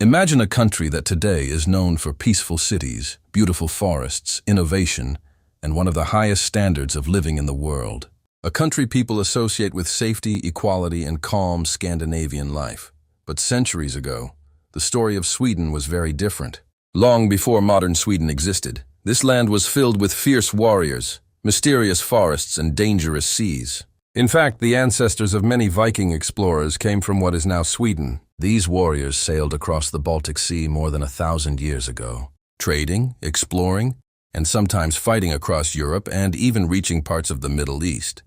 Imagine a country that today is known for peaceful cities, beautiful forests, innovation, and one of the highest standards of living in the world. A country people associate with safety, equality, and calm Scandinavian life. But centuries ago, the story of Sweden was very different. Long before modern Sweden existed, this land was filled with fierce warriors, mysterious forests, and dangerous seas. In fact, the ancestors of many Viking explorers came from what is now Sweden. These warriors sailed across the Baltic Sea more than 1,000 years ago, trading, exploring, and sometimes fighting across Europe and even reaching parts of the Middle East.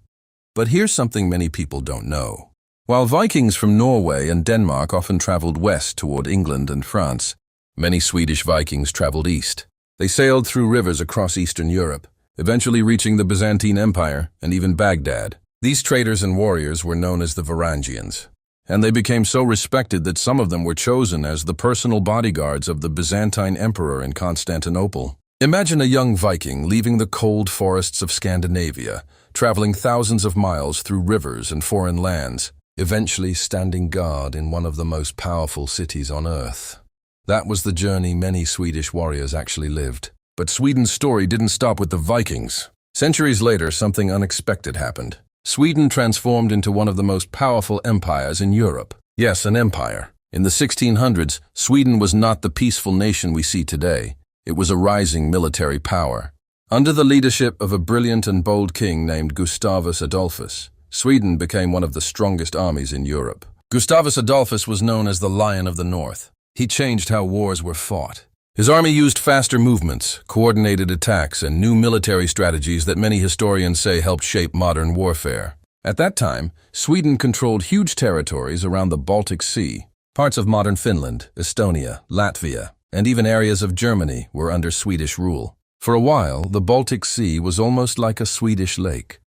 But here's something many people don't know. While Vikings from Norway and Denmark often traveled west toward England and France, many Swedish Vikings traveled east. They sailed through rivers across Eastern Europe, eventually reaching the Byzantine Empire and even Baghdad. These traders and warriors were known as the Varangians, and they became so respected that some of them were chosen as the personal bodyguards of the Byzantine emperor in Constantinople. Imagine a young Viking leaving the cold forests of Scandinavia, traveling thousands of miles through rivers and foreign lands, eventually standing guard in one of the most powerful cities on earth. That was the journey many Swedish warriors actually lived. But Sweden's story didn't stop with the Vikings. Centuries later, something unexpected happened. Sweden transformed into one of the most powerful empires in Europe. Yes, an empire. In the 1600s, Sweden was not the peaceful nation we see today. It was a rising military power. Under the leadership of a brilliant and bold king named Gustavus Adolphus, Sweden became one of the strongest armies in Europe. Gustavus Adolphus was known as the Lion of the North. He changed how wars were fought. His army used faster movements, coordinated attacks, and new military strategies that many historians say helped shape modern warfare. At that time, Sweden controlled huge territories around the Baltic Sea. Parts of modern Finland, Estonia, Latvia, and even areas of Germany were under Swedish rule. For a while, the Baltic Sea was almost like a Swedish lake.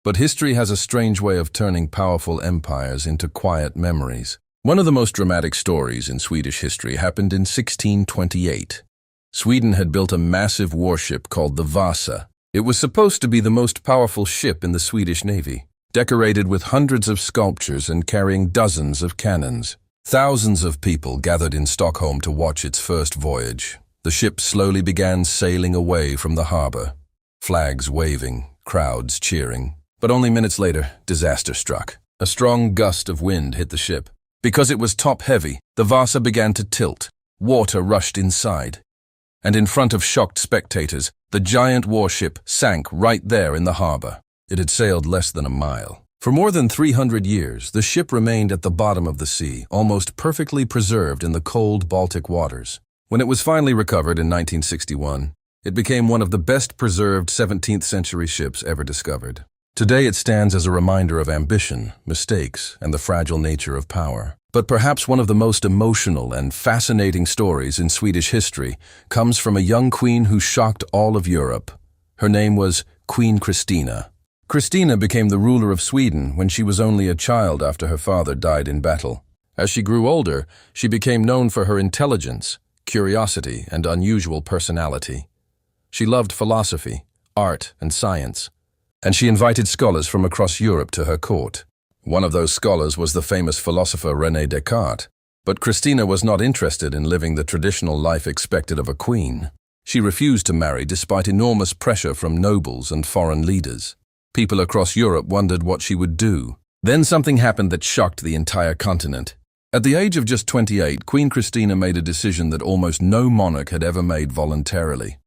But history has a strange way of turning powerful empires into quiet memories. One of the most dramatic stories in Swedish history happened in 1628. Sweden had built a massive warship called the Vasa. It was supposed to be the most powerful ship in the Swedish Navy, decorated with hundreds of sculptures and carrying dozens of cannons. Thousands of people gathered in Stockholm to watch its first voyage. The ship slowly began sailing away from the harbor, flags waving, crowds cheering. But only minutes later, disaster struck. A strong gust of wind hit the ship. Because it was top-heavy, the Vasa began to tilt. Water rushed inside. And in front of shocked spectators, the giant warship sank right there in the harbor. It had sailed less than a mile. For more than 300 years, the ship remained at the bottom of the sea, almost perfectly preserved in the cold Baltic waters. When it was finally recovered in 1961, it became one of the best-preserved 17th-century ships ever discovered. Today it stands as a reminder of ambition, mistakes, and the fragile nature of power. But perhaps one of the most emotional and fascinating stories in Swedish history comes from a young queen who shocked all of Europe. Her name was Queen Christina. Christina became the ruler of Sweden when she was only a child after her father died in battle. As she grew older, she became known for her intelligence, curiosity, and unusual personality. She loved philosophy, art, and science, and she invited scholars from across Europe to her court. One of those scholars was the famous philosopher René Descartes. But Christina was not interested in living the traditional life expected of a queen. She refused to marry despite enormous pressure from nobles and foreign leaders. People across Europe wondered what she would do. Then something happened that shocked the entire continent. At the age of just 28, Queen Christina made a decision that almost no monarch had ever made voluntarily.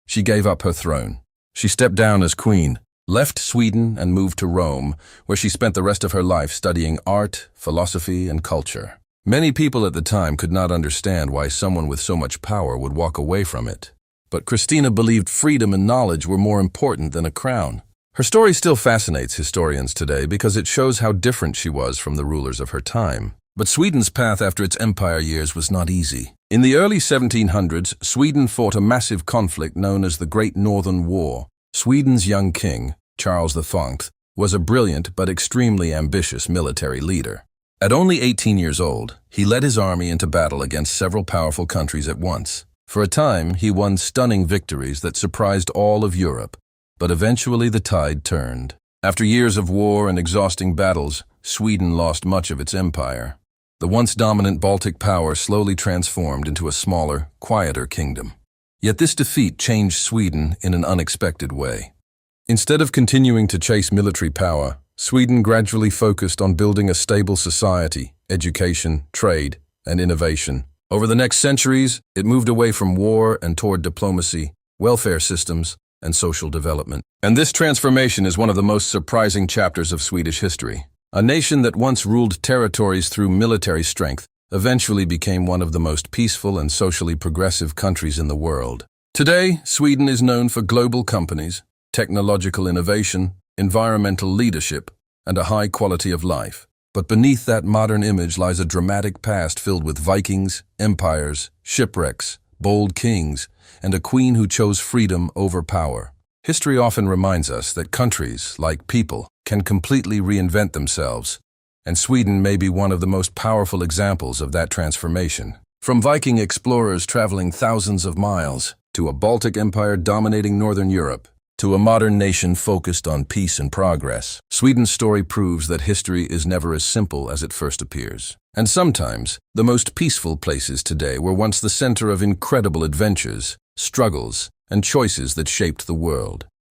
She gave up her throne. She stepped down as queen, left Sweden and moved to Rome, where she spent the rest of her life studying art, philosophy, and culture. Many people at the time could not understand why someone with so much power would walk away from it. But Christina believed freedom and knowledge were more important than a crown. Her story still fascinates historians today because it shows how different she was from the rulers of her time. But Sweden's path after its empire years was not easy. In the early 1700s, Sweden fought a massive conflict known as the Great Northern War. Sweden's young king, Charles V, was a brilliant but extremely ambitious military leader. At only 18 years old, he led his army into battle against several powerful countries at once. For a time, he won stunning victories that surprised all of Europe, but eventually the tide turned. After years of war and exhausting battles, Sweden lost much of its empire. The once dominant Baltic power slowly transformed into a smaller, quieter kingdom. Yet this defeat changed Sweden in an unexpected way. Instead of continuing to chase military power, Sweden gradually focused on building a stable society, education, trade, and innovation. Over the next centuries, it moved away from war and toward diplomacy, welfare systems, and social development. And this transformation is one of the most surprising chapters of Swedish history. A nation that once ruled territories through military strength eventually became one of the most peaceful and socially progressive countries in the world. Today, Sweden is known for global companies, technological innovation, environmental leadership, and a high quality of life. But beneath that modern image lies a dramatic past filled with Vikings, empires, shipwrecks, bold kings, and a queen who chose freedom over power. History often reminds us that countries, like people, can completely reinvent themselves, and Sweden may be one of the most powerful examples of that transformation. From Viking explorers traveling thousands of miles, to a Baltic empire dominating northern Europe, to a modern nation focused on peace and progress, Sweden's story proves that history is never as simple as it first appears. And sometimes, the most peaceful places today were once the center of incredible adventures, struggles, and choices that shaped the world.